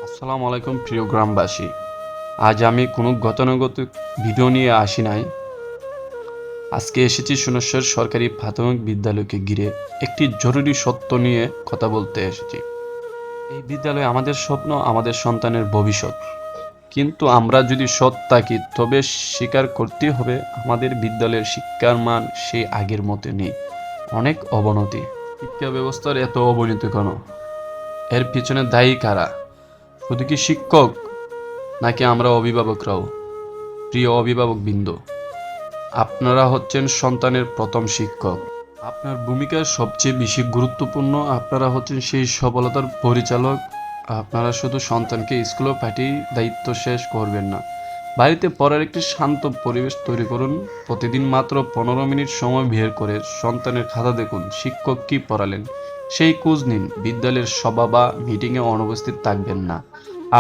আসসালামু আলাইকুম প্রিয় গ্রামবাসী। আজ আমি কোনো গতানুগতিক ভিডিও নিয়ে আসি নাই। আজকে এসেছি সুনেশ্বর সরকারি প্রাথমিক বিদ্যালয়কে ঘিরে একটি জরুরি সত্য নিয়ে কথা বলতে এসেছি। এই বিদ্যালয় আমাদের স্বপ্ন, আমাদের সন্তানের ভবিষ্যৎ। কিন্তু আমরা যদি সৎ থাকি তবে স্বীকার করতে হবে আমাদের বিদ্যালয়ের শিক্ষার মান সেই আগের মতো নেই। অনেক অবনতি। শিক্ষা ব্যবস্থার এত অবনতি কেন? এর পিছনে দায়ী কারা? শুধু কি শিক্ষক, নাকি আমরা অভিভাবকরাও? প্রিয় অভিভাবকবৃন্দ, আপনারা হচ্ছেন সন্তানের প্রথম শিক্ষক। আপনার ভূমিকা সবচেয়ে বেশি গুরুত্বপূর্ণ। আপনারা হচ্ছেন সেই সফলতার পরিচালক। আপনারা শুধু সন্তানকে স্কুলে পাঠিয়ে দায়িত্ব শেষ করবেন না, বাড়িতে পড়ার একটি শান্ত পরিবেশ তৈরি করুন। প্রতিদিন মাত্র 15 মিনিট সময় বের করে সন্তানের খাতা দেখুন, শিক্ষক কী পড়ালেন সেই খোঁজ নিন। বিদ্যালয়ের সভা বা মিটিংয়ে অনুপস্থিত থাকবেন না।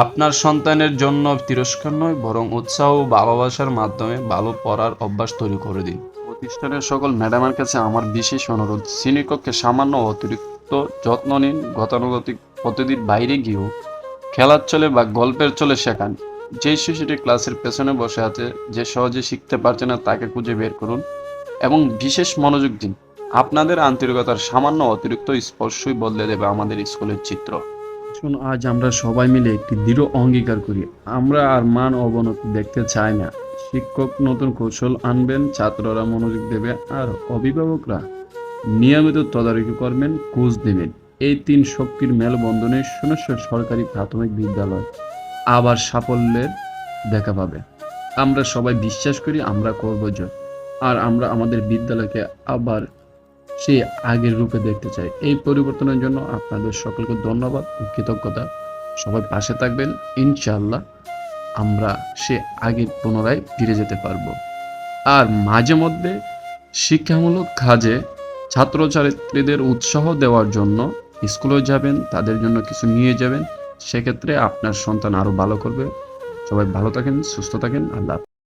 আপনার সন্তানের জন্য তিরস্কার নয়, বরং উৎসাহ ও ভালোবাসার মাধ্যমে ভালো পড়ার অভ্যাস তৈরি করে দিন। প্রতিষ্ঠানের সকল ম্যাডামের কাছে আমার বিশেষ অনুরোধ, শ্রেণীকক্ষে সামান্য অতিরিক্ত যত্ন নিন। গতানুগতিক পদ্ধতির বাইরে গিয়েও খেলার চলে বা গল্পের চলে শেখান। যেই শিশুটি ক্লাসের পেছনে বসে আছে, যে সহজে শিখতে পারছে না, তাকে খুঁজে বের করুন এবং বিশেষ মনোযোগ দিন। আপনাদের আন্তরিকতার সামান্য অতিরিক্ত স্পর্শই বদলে দেবে আমাদের স্কুলের চিত্র। আসুন আজ আমরা সবাই মিলে একটি দৃঢ় অঙ্গীকার করি, আমরা আর মান অবনতি দেখতে চাই না। শিক্ষক নতুন কৌশল আনবেন, ছাত্ররা মনোযোগ দেবে, আর অভিভাবকরা নিয়মিত তদারকি করবেন, খোঁজ দেবেন। এই তিন শক্তির মেলবন্ধনে সুনেশ্বর সরকারি প্রাথমিক বিদ্যালয় আবার সাফল্যের দেখা পাবে। আমরা সবাই বিশ্বাস করি আমরা করব জয়, আর আমরা আমাদের বিদ্যালয়কে আবার সেই আগের রূপে দেখতে চাই। এই পরিবর্তনের জন্য আপনাদের সকলকে ধন্যবাদ ও কৃতজ্ঞতা। সবাই পাশে থাকবেন, ইনশাআল্লাহ আমরা সে আগে পুনরায় ফিরে যেতে পারবো। আর মাঝে মধ্যে শিক্ষামূলক কাজে ছাত্রছাত্রীদের উৎসাহ দেওয়ার জন্য স্কুলে যাবেন, তাদের জন্য কিছু নিয়ে যাবেন। সেক্ষেত্রে আপনার সন্তান আরও ভালো করবে। সবাই ভালো থাকেন, সুস্থ থাকেন। আল্লাহ।